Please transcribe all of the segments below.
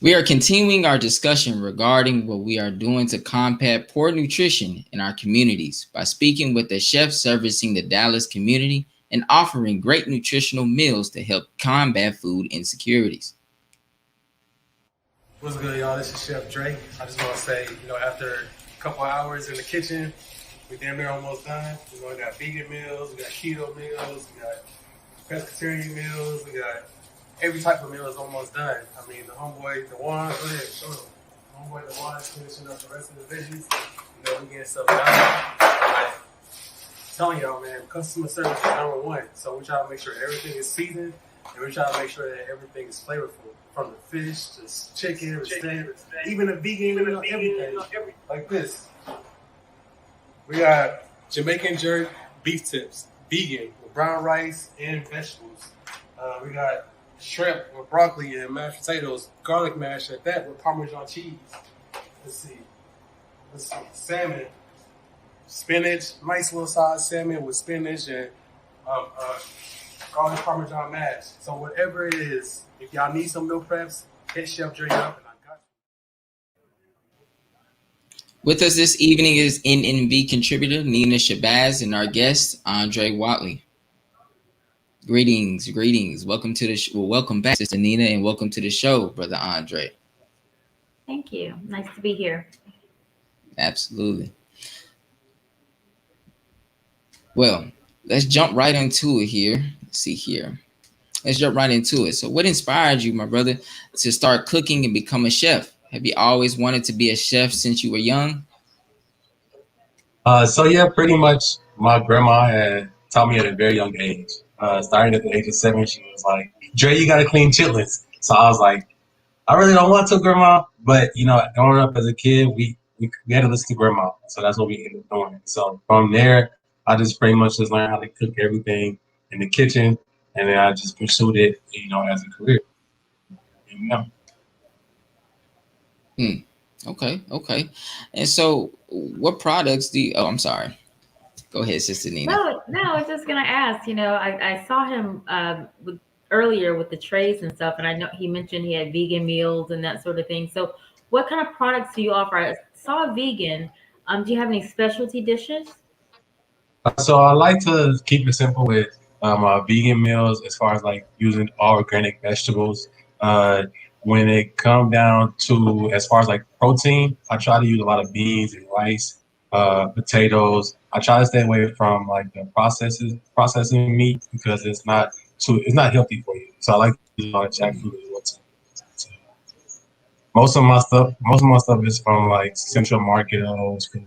We are continuing our discussion regarding what we are doing to combat poor nutrition in our communities by speaking with a chef servicing the Dallas community and offering great nutritional meals to help combat food insecurities. What's good, y'all? This is Chef Drake. I just want to say, after a couple hours in the kitchen, we damn near almost done. We got vegan meals, we got keto meals, we got pescatarian meals, we got every type of meal is almost done. I mean, the homeboy, the one, go ahead, show them. Homeboy, the one is finishing up the rest of the veggies. We getting stuff done. But telling y'all, man, customer service is number one. So we try to make sure everything is seasoned, and we try to make sure that everything is flavorful. From the fish to chicken, to steak, even the vegan, everything. Like this. We got Jamaican jerk beef tips, vegan, with brown rice and vegetables. We got shrimp with broccoli and mashed potatoes, garlic mash at that with Parmesan cheese. Let's see. Salmon, spinach, nice little size salmon with spinach and garlic Parmesan mash. So whatever it is, if y'all need some meal preps, hit Chef Dre up and I got you. With us this evening is NNV contributor Nina Shabazz and our guest Andre Whatley. Greetings. Welcome to the welcome back, Sister Nina, and welcome to the show, Brother Andre. Thank you. Nice to be here. Absolutely. Well, let's jump right into it here. Let's see here. Let's jump right into it. So what inspired you, my brother, to start cooking and become a chef? Have you always wanted to be a chef since you were young? Yeah, pretty much my grandma had taught me at a very young age. Starting at the age of 7, she was like, Dre, you got to clean chitlins. So I was like, I really don't want to, Grandma. But, growing up as a kid, we had to listen to Grandma. So that's what we ended up doing. So from there, I just pretty much just learned how to cook everything in the kitchen. And then I just pursued it, as a career. Okay. And so what products do you, I'm sorry. Go ahead, Sister Nina. No, I was just going to ask, I saw him earlier with the trays and stuff, and I know he mentioned he had vegan meals and that sort of thing. So what kind of products do you offer? I saw vegan. Do you have any specialty dishes? So I like to keep it simple with vegan meals as far as like using all organic vegetables. When it comes down to as far as like protein, I try to use a lot of beans and rice, potatoes. I try to stay away from like the processing meat because it's not healthy for you. So I like to use a lot of jackfruit as well too. Most of my stuff is from like Central Market or Old School.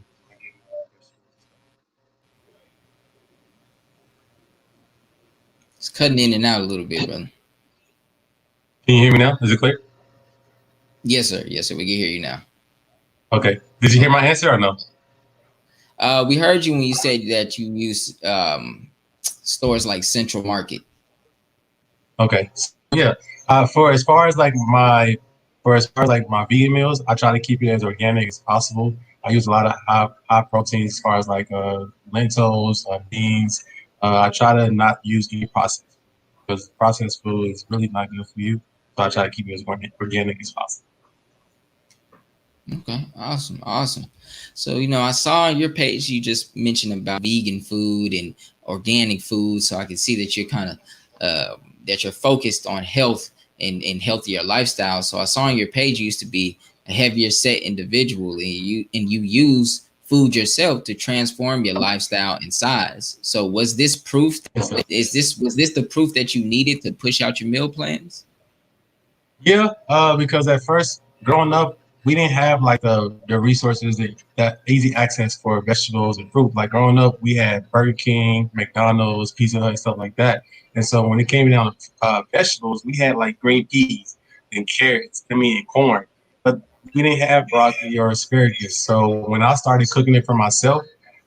It's cutting in and out a little bit, brother. Can you hear me now? Is it clear? Yes, sir. We can hear you now. Okay. Did you hear my answer or no? We heard you when you said that you use stores like Central Market. Okay. Yeah. For as far as my vegan meals, I try to keep it as organic as possible. I use a lot of high protein as far as like lentils, beans. I try to not use any processed because processed food is really not good for you. So I try to keep it as organic as possible. Okay, awesome. So, I saw on your page you just mentioned about vegan food and organic food. So I can see that you're kind of that you're focused on health and healthier lifestyle. So I saw on your page you used to be a heavier set individual, and you use food yourself to transform your lifestyle and size. So was this proof? Was this the proof that you needed to push out your meal plans? Yeah, because at first growing up, we didn't have like the resources that easy access for vegetables and fruit. Like growing up, we had Burger King, McDonald's, Pizza Hut, stuff like that. And so when it came down to vegetables, we had like green peas and carrots, and corn. But we didn't have broccoli or asparagus. So when I started cooking it for myself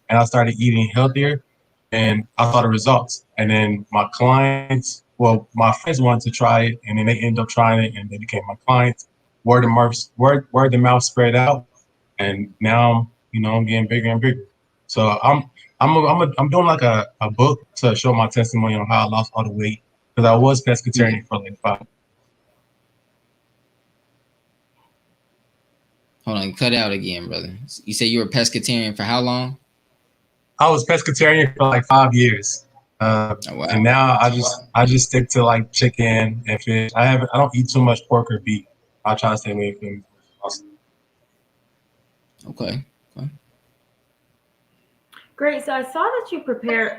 and I started eating healthier, and I saw the results. And then my clients, my friends wanted to try it, and then they ended up trying it, and they became my clients. Word of mouth spread out, and now I'm getting bigger and bigger. So I'm doing like a book to show my testimony on how I lost all the weight because I was pescatarian for like 5. Hold on, cut out again, brother. You say you were a pescatarian for how long? I was pescatarian for like 5 years, Oh, wow. and now I just stick to like chicken and fish. I don't eat too much pork or beef. I try to stay away from it. Okay. Okay. Great. So I saw that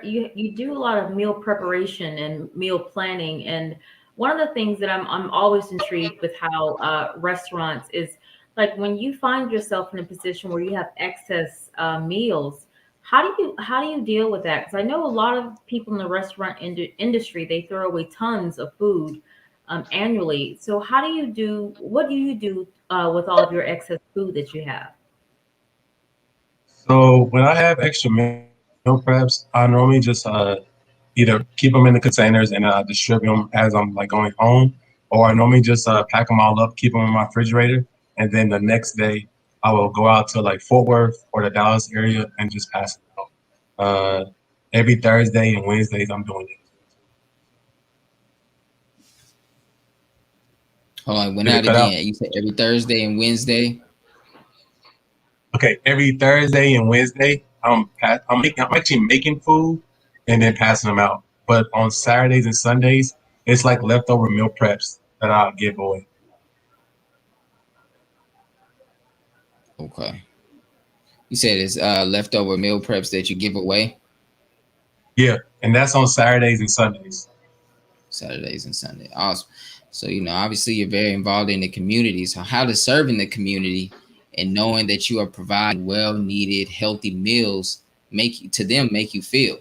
you do a lot of meal preparation and meal planning. And one of the things that I'm always intrigued with how restaurants is like when you find yourself in a position where you have excess meals, how do you deal with that? Because I know a lot of people in the restaurant industry, they throw away tons of food annually. So what do you do with all of your excess food that you have? So when I have extra meal preps, I normally just either keep them in the containers and distribute them as I'm like going home, or I normally just pack them all up, keep them in my refrigerator, and then the next day I will go out to like Fort Worth or the Dallas area and just pass them out. Uh, every Thursday and Wednesdays I'm doing it. Hold on, went Did it out cut out? again. You said every Thursday and Wednesday. Okay, every Thursday and Wednesday I'm actually making food and then passing them out. But on Saturdays and Sundays, it's like leftover meal preps that I'll give away. Okay. You said it's leftover meal preps that you give away Yeah, and that's on Saturdays and Sundays. Saturdays and Sunday. Awesome. So obviously you're very involved in the community. So how does serving the community and knowing that you are providing well needed healthy meals make you feel?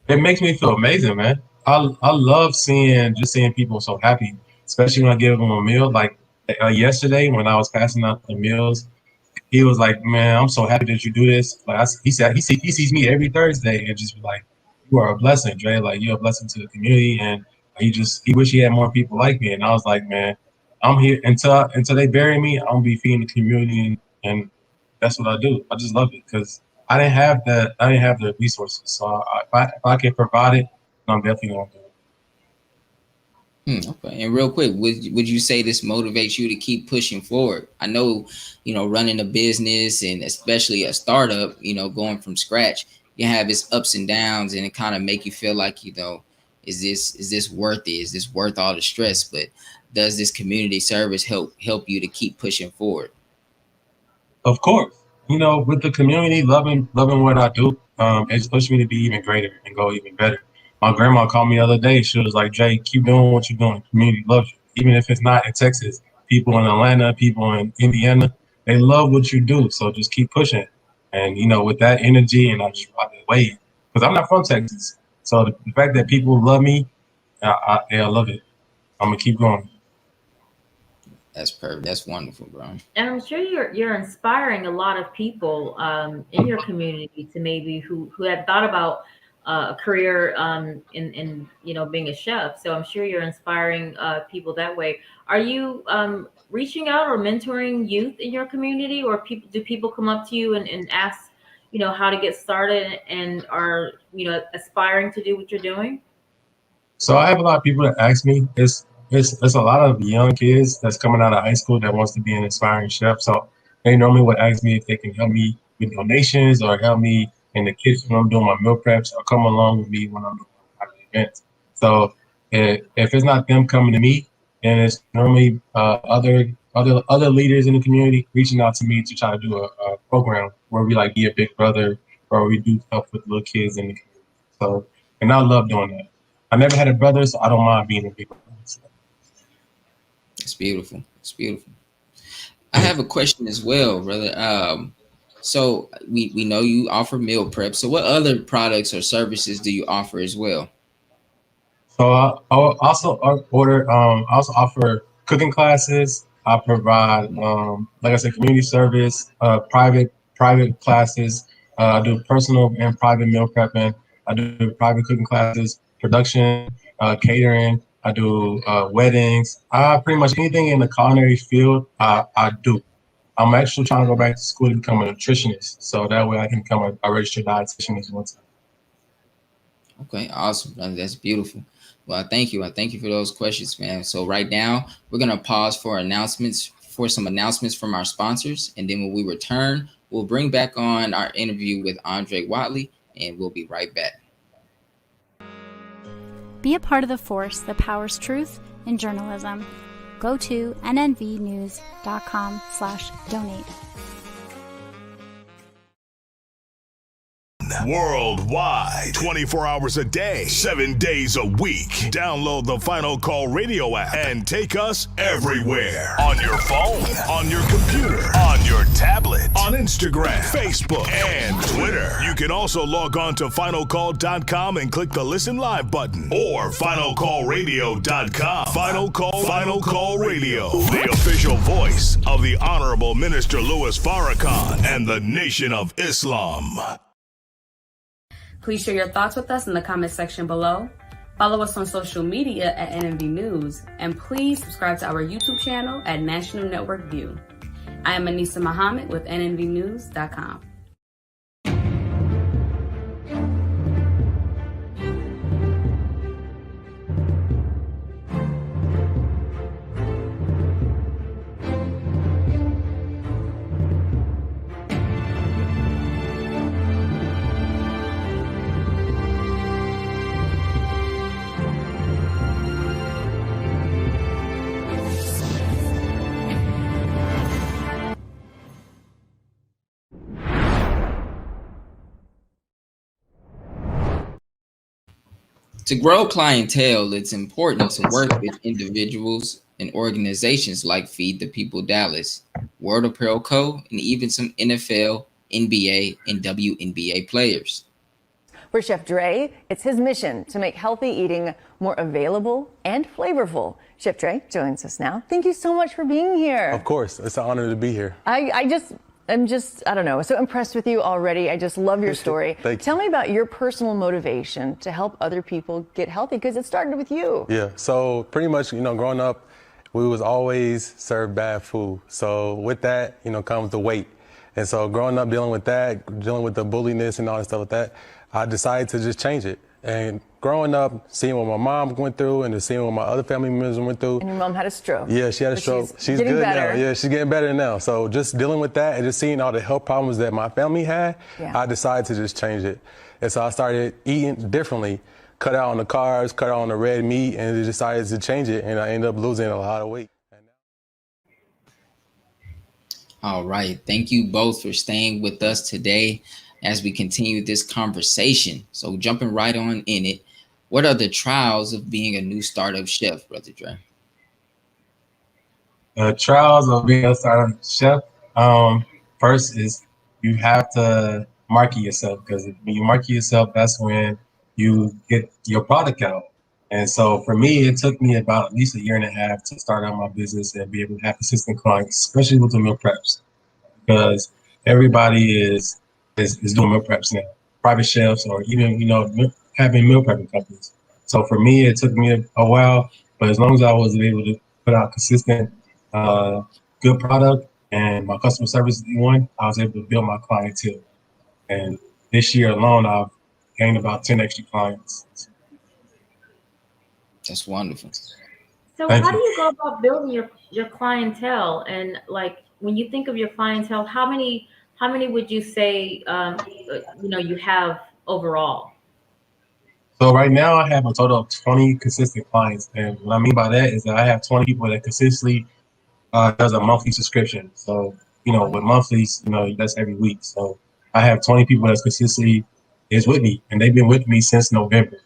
It makes me feel amazing, man. I love seeing people so happy, especially when I give them a meal. Like yesterday when I was passing out the meals, he was like, "Man, I'm so happy that you do this." Like he said, he sees me every Thursday and just be like, "You are a blessing, Dre. Like you're a blessing to the community." And he wish he had more people like me. And I was like, "Man, I'm here until they bury me. I'm gonna be feeding the community, and that's what I do. I just love it because I didn't have the resources. So if I can provide it, I'm definitely gonna do it. Okay. And real quick, would you say this motivates you to keep pushing forward? I know, running a business and especially a startup, going from scratch, you have its ups and downs, and it kind of make you feel like, is this worth it? Is this worth all the stress? But does this community service help you to keep pushing forward? Of course, with the community loving what I do, it's pushed me to be even greater and go even better. My grandma called me the other day. She was like, "Jay, keep doing what you're doing. The community loves you, even if it's not in Texas. People in Atlanta, people in Indiana, they love what you do. So just keep pushing." And with that energy, and I wait because I'm not from Texas. So the fact that people love me, I love it. I'm gonna keep going. That's perfect. That's wonderful, bro. And I'm sure you're inspiring a lot of people in your community to maybe who had thought about a career in being a chef. So I'm sure you're inspiring people that way. Are you reaching out or mentoring youth in your community, or do people come up to you and ask how to get started and are aspiring to do what you're doing? So I have a lot of people that ask me. It's a lot of young kids that's coming out of high school that wants to be an aspiring chef. So they normally would ask me if they can help me with donations or help me in the kitchen when I'm doing my meal preps or come along with me when I'm doing my private events. So if it's not them coming to me, then it's normally other leaders in the community reaching out to me to try to do a program where we like be a big brother or we do stuff with little kids in the community. So and I love doing that. I never had a brother, so I don't mind being a big brother. So, It's beautiful. It's beautiful. I have a question as well, brother. So we know you offer meal prep. So what other products or services do you offer as well? I also order. I also offer cooking classes. I provide, like I said, community service, private classes. I do personal and private meal prepping. I do private cooking classes, production, catering. I do weddings. Pretty much anything in the culinary field. I do. I'm actually trying to go back to school to become a nutritionist, so that way I can become a registered dietitian as well. Okay, awesome, brother. That's beautiful. Well, I thank you. I thank you for those questions, man. So right now we're gonna pause for announcements for some announcements from our sponsors. And then when we return, we'll bring back on our interview with Andre Whatley, and we'll be right back. Be a part of the force that powers truth in journalism. Go to nnvnews.com/donate. Worldwide, 24 hours a day, 7 days a week. Download the Final Call Radio app and take us everywhere. On your phone, on your computer, on your tablet, on Instagram, Facebook, and Twitter. You can also log on to finalcall.com and click the Listen Live button, or finalcallradio.com. Final Call Radio, the official voice of the Honorable Minister Louis Farrakhan and the Nation of Islam. Please share your thoughts with us in the comment section below. Follow us on social media at NNV News, and please subscribe to our YouTube channel at National Network View. I am Anissa Muhammad with nnvnews.com. To grow clientele, it's important to work with individuals and organizations like Feed the People Dallas, World Apparel Co., and even some NFL, NBA, and WNBA players. For Chef Dre, it's his mission to make healthy eating more available and flavorful. Chef Dre joins us now. Thank you so much for being here. Of course, it's an honor to be here. I'm just, I don't know, so impressed with you already. I just love your story. Tell me about your personal motivation to help other people get healthy, because it started with you. Yeah, so pretty much, growing up, we was always served bad food. So with that, comes the weight. And so growing up, dealing with that, dealing with the bulliness and all that stuff like that, I decided to just change it. And growing up, seeing what my mom went through and seeing what my other family members went through. And your mom had a stroke. Yeah, she had a stroke. She's good now. Yeah, she's getting better now. So just dealing with that and just seeing all the health problems that my family had, I decided to just change it. And so I started eating differently, cut out on the carbs, cut out on the red meat, and just decided to change it. And I ended up losing a lot of weight. All right. Thank you both for staying with us today as we continue this conversation. So jumping right on in it, what are the trials of being a new startup chef, Brother Dre? The trials of being a startup chef, first is you have to market yourself, because when you market yourself, that's when you get your product out. And so for me, it took me about at least a year and a half to start out my business and be able to have consistent clients, especially with the meal preps, because everybody is doing meal preps now, private chefs, or even, having meal prepping companies. So for me, it took me a while, but as long as I was able to put out consistent, good product and my customer service one, I was able to build my clientele. And this year alone, I've gained about 10 extra clients. That's wonderful. So how do you go about building your clientele? And like, when you think of your clientele, how many would you say, you have overall? So right now I have a total of 20 consistent clients. And what I mean by that is that I have 20 people that consistently does a monthly subscription. So, with monthlies, that's every week. So I have 20 people that's consistently is with me, and they've been with me since November.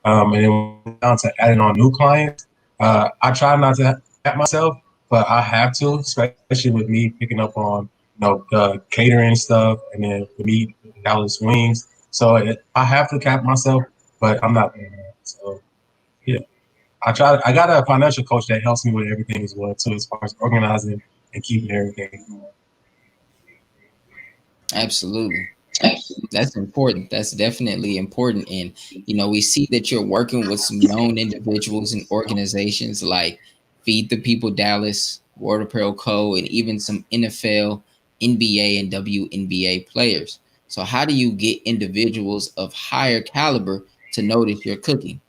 And then down to adding on new clients. I try not to at myself, but I have to, especially with me picking up on the catering stuff, and then with me Dallas wings. So I have to cap myself, but I'm not doing that. So yeah, I got a financial coach that helps me with everything as well too, as far as organizing and keeping everything going. Absolutely. That's important. That's definitely important. And, we see that you're working with some known individuals and organizations like Feed the People Dallas, World Apparel Co., and even some NFL, NBA, and WNBA players. So how do you get individuals of higher caliber to notice your cooking?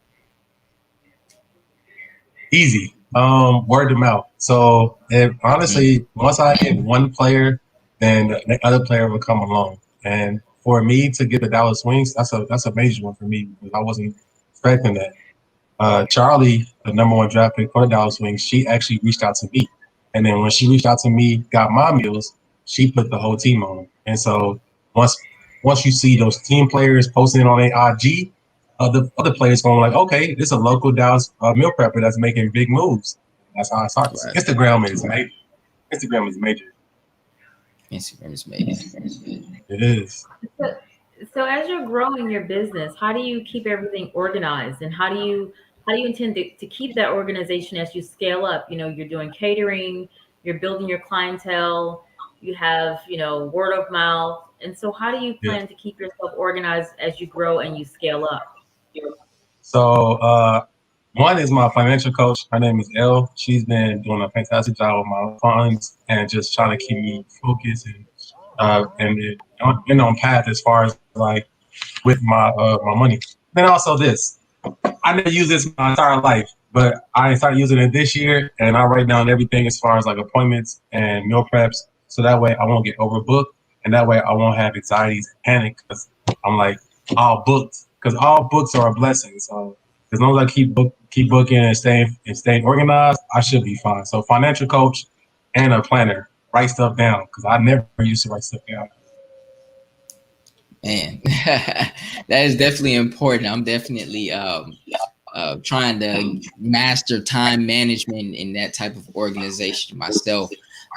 Easy. Word of mouth. So if honestly, once I hit one player, then the other player will come along. And for me to get the Dallas Wings, that's a major one for me because I wasn't expecting that. Charlie, the number one draft pick for the Dallas Wings, she actually reached out to me. And then when she reached out to me, got my meals, she put the whole team on. And so once you see those team players posting on their IG, other players going like, okay, this is a local Dallas meal prepper that's making big moves. That's how I started. Right. Instagram is major. Instagram is major. Instagram is major. It is. So as you're growing your business, how do you keep everything organized, and how do you intend to keep that organization as you scale up? You know, you're doing catering, you're building your clientele, you have, you know, word of mouth. And so how do you plan to keep yourself organized as you grow and you scale up? So one is my financial coach. Her name is Elle. She's been doing a fantastic job with my funds and just trying to keep me focused and on path as far as like with my my money. Then also this, I never used this my entire life, but I started using it this year, and I write down everything as far as like appointments and meal preps, so that way I won't get overbooked, and that way I won't have anxieties and panic because I'm like all booked. Because all books are a blessing. So as long as I keep booking and staying organized, I should be fine. So financial coach and a planner, write stuff down because I never used to write stuff down. Man, that is definitely important. I'm definitely trying to master time management in that type of organization myself.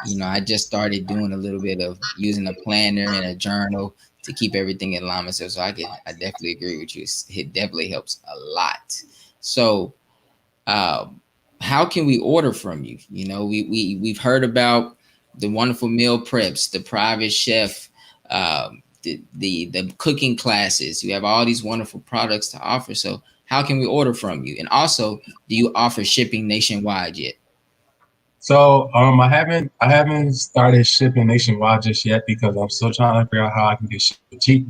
You know, I just started doing a little bit of using a planner and a journal to keep everything in line myself. So I definitely agree with you. It definitely helps a lot. So how can we order from you? You know, we've heard about the wonderful meal preps, the private chef, the cooking classes. You have all these wonderful products to offer. So how can we order from you? And also, do you offer shipping nationwide yet? So I haven't started shipping nationwide just yet because I'm still trying to figure out how I can get shipped cheap.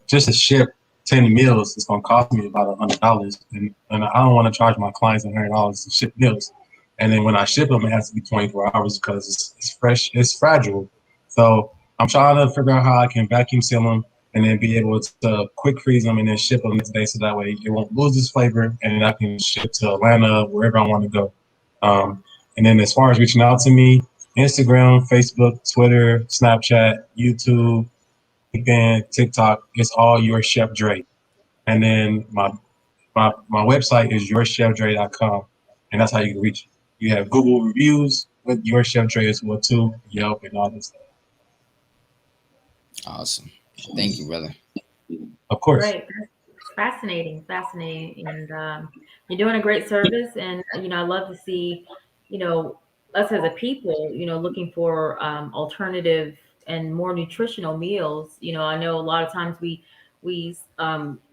Just to ship 10 meals, it's gonna cost me about $100, and I don't want to charge my clients $100 to ship meals. And then when I ship them, it has to be 24 hours because it's fresh, it's fragile. So I'm trying to figure out how I can vacuum seal them and then be able to quick freeze them and then ship them next day, so that way it won't lose its flavor, and I can ship to Atlanta, wherever I want to go. And then as far as reaching out to me, Instagram, Facebook, Twitter, Snapchat, YouTube, LinkedIn, TikTok, it's all Your Chef Dre. And then my website is yourchefdre.com, and that's how you can reach it. You have Google reviews with Your Chef Dre as well too, Yelp and all this stuff. Awesome. Thank you, brother. Of course. Great. Fascinating. And you're doing a great service. And, you know, I love to see, you know, us as a people, you know, looking for alternative and more nutritional meals. You know, I know a lot of times we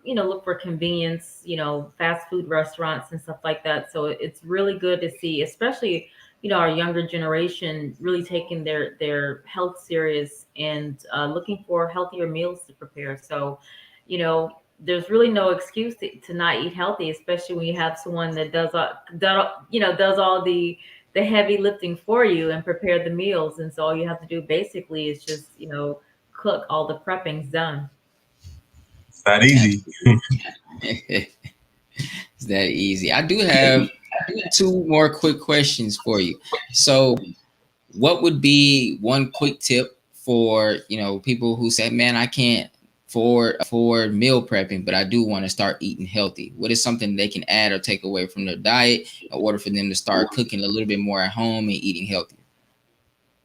you know, look for convenience, you know, fast food restaurants and stuff like that. So it's really good to see, especially, you know, our younger generation really taking their health serious and looking for healthier meals to prepare. So, you know, there's really no excuse to not eat healthy, especially when you have someone that does all the heavy lifting for you and prepare the meals. And so all you have to do basically is just, you know, cook. All the prepping's done. It's that easy. It's that easy. I do have two more quick questions for you. So what would be one quick tip for, you know, people who say, man, I can't afford meal prepping, but I do want to start eating healthy? What is something they can add or take away from their diet in order for them to start cooking a little bit more at home and eating healthy?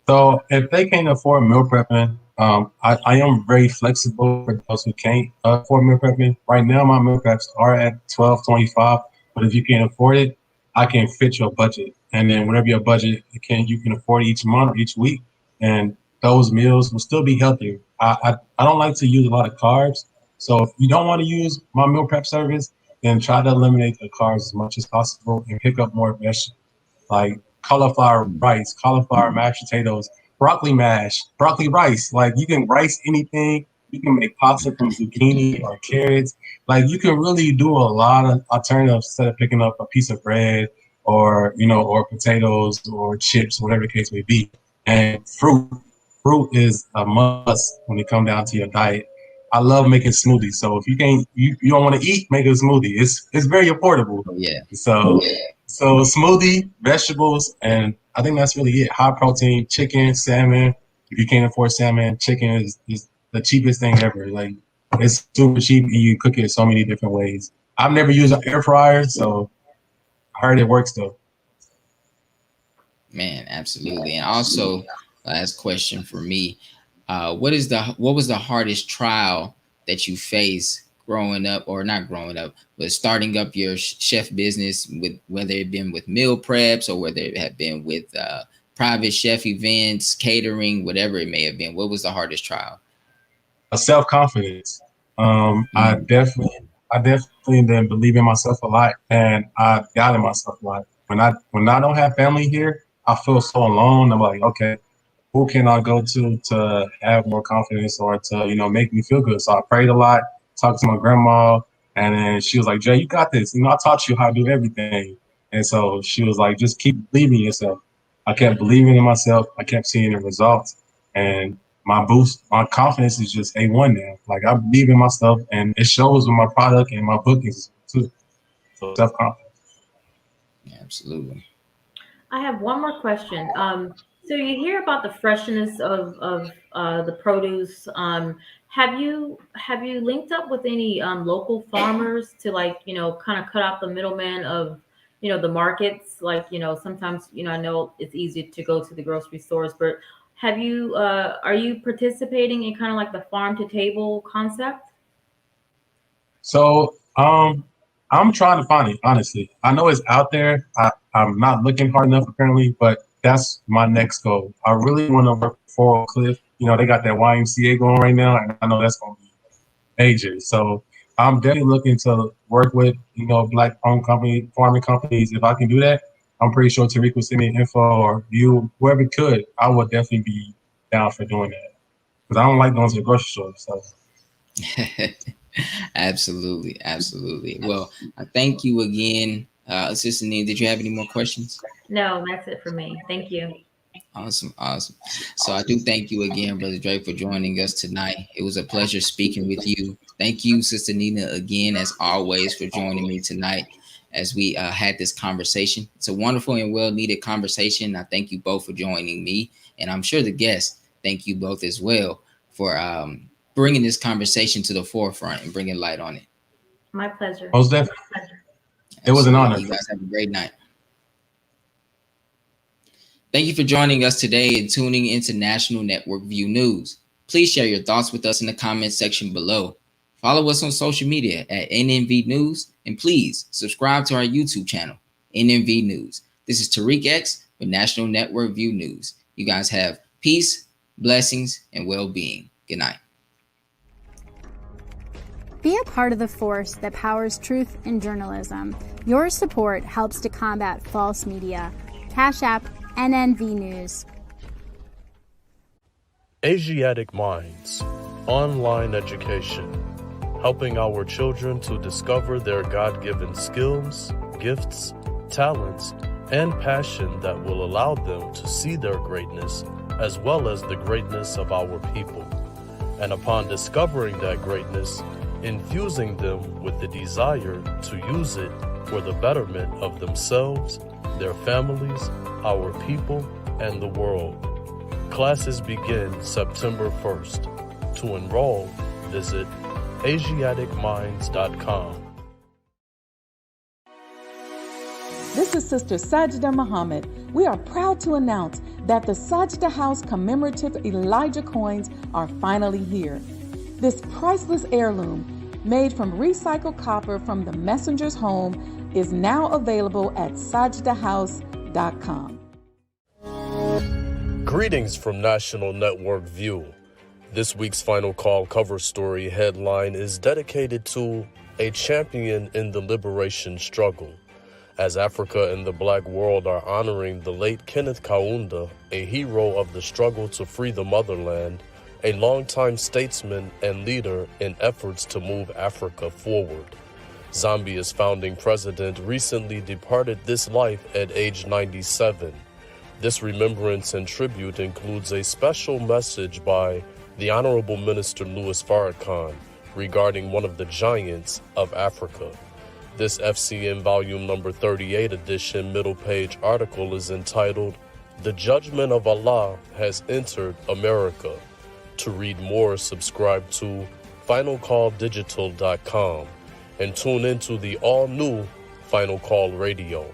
So if they can't afford meal prepping, I am very flexible for those who can't afford meal prepping. Right now, my meal preps are at $12.25, but if you can't afford it, I can fit your budget. And then whatever your budget you can afford each month or each week, and those meals will still be healthier. I don't like to use a lot of carbs. So if you don't want to use my meal prep service, then try to eliminate the carbs as much as possible and pick up more vegetables like cauliflower rice, cauliflower mashed potatoes, broccoli mash, broccoli rice. Like you can rice anything. You can make pasta from zucchini or carrots. Like you can really do a lot of alternatives instead of picking up a piece of bread or or potatoes or chips, whatever the case may be. And fruit is a must when it comes down to your diet. I love making smoothies. So if you don't want to eat, make a smoothie. It's very affordable. Yeah. So smoothie, vegetables, and I think that's really it. High protein, chicken, salmon. If you can't afford salmon, chicken is the cheapest thing ever. Like, it's super cheap and you cook it so many different ways. I've never used an air fryer, so I heard it works though. Man, absolutely. And also, last question for me. What was the hardest trial that you faced growing up, or not growing up, but starting up your chef business, with whether it been with meal preps or whether it had been with private chef events, catering, whatever it may have been? What was the hardest trial? Self-confidence. I definitely didn't believe in myself a lot, and I doubted myself a lot. When I don't have family here, I feel so alone. I'm like, okay, who can I go to have more confidence or to make me feel good? So I prayed a lot, talked to my grandma, and then she was like, Jay, you got this. I taught you how to do everything. And so she was like, just keep believing in yourself. I kept believing in myself. I kept seeing the results, and my confidence is just A1 now. Like, I believe in myself, and it shows with my product and my bookings too. So self-confidence. Yeah, absolutely. I have one more question. So you hear about the freshness of the produce. Have you linked up with any local farmers to kind of cut out the middleman of the markets? Sometimes I know it's easy to go to the grocery stores, but are you participating in kind of like the farm to table concept? So I'm trying to find it, honestly. I know it's out there. I'm not looking hard enough apparently, but that's my next goal. I really want to work for Oak Cliff. They got that YMCA going right now, and I know that's going to be major. So I'm definitely looking to work with, Black-owned farming companies. If I can do that, I'm pretty sure Tariq will send me info, or you, whoever could. I would definitely be down for doing that, because I don't like going to the grocery store. So. Absolutely. Well, I thank you again. Sister Nina, did you have any more questions? No, that's it for me. Thank you. Awesome. So I do thank you again, Brother Drake, for joining us tonight. It was a pleasure speaking with you. Thank you, Sister Nina, again, as always, for joining me tonight as we had this conversation. It's a wonderful and well-needed conversation. I thank you both for joining me, and I'm sure the guests thank you both as well for bringing this conversation to the forefront and bringing light on it. My pleasure. Most definitely. It was an honor. You guys have a great night. Thank you for joining us today and tuning into National Network View News. Please share your thoughts with us in the comments section below. Follow us on social media at NNV News, and please subscribe to our YouTube channel, NNV News. This is Tariq X with National Network View News. You guys have peace, blessings, and well-being. Good night. Be a part of the force that powers truth in journalism. Your support helps to combat false media. Cash App, NNV News. Asiatic Minds, online education, helping our children to discover their God-given skills, gifts, talents, and passion that will allow them to see their greatness as well as the greatness of our people. And upon discovering that greatness, infusing them with the desire to use it for the betterment of themselves, their families, our people, and the world. Classes begin September 1st. To enroll, visit AsiaticMinds.com. This is Sister Sajda Muhammad. We are proud to announce that the Sajda House commemorative Elijah coins are finally here. This priceless heirloom, made from recycled copper from the messenger's home, is now available at sajdahouse.com. Greetings from National Network View. This week's Final Call cover story headline is dedicated to a champion in the liberation struggle, as Africa and the Black world are honoring the late Kenneth Kaunda, a hero of the struggle to free the motherland, a longtime statesman and leader in efforts to move Africa forward. Zambia's founding president recently departed this life at age 97. This remembrance and tribute includes a special message by the Honorable Minister Louis Farrakhan regarding one of the giants of Africa. This FCN volume number 38 edition middle page article is entitled, "The Judgment of Allah Has Entered America." To read more, subscribe to finalcalldigital.com and tune into the all-new Final Call Radio.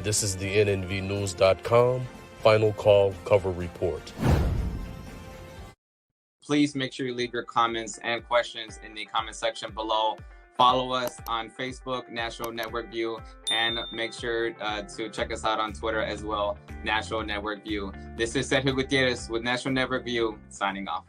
This is the nnvnews.com Final Call Cover Report. Please make sure you leave your comments and questions in the comment section below. Follow us on Facebook, National Network View, and make sure to check us out on Twitter as well, National Network View. This is Sergio Gutierrez with National Network View, signing off.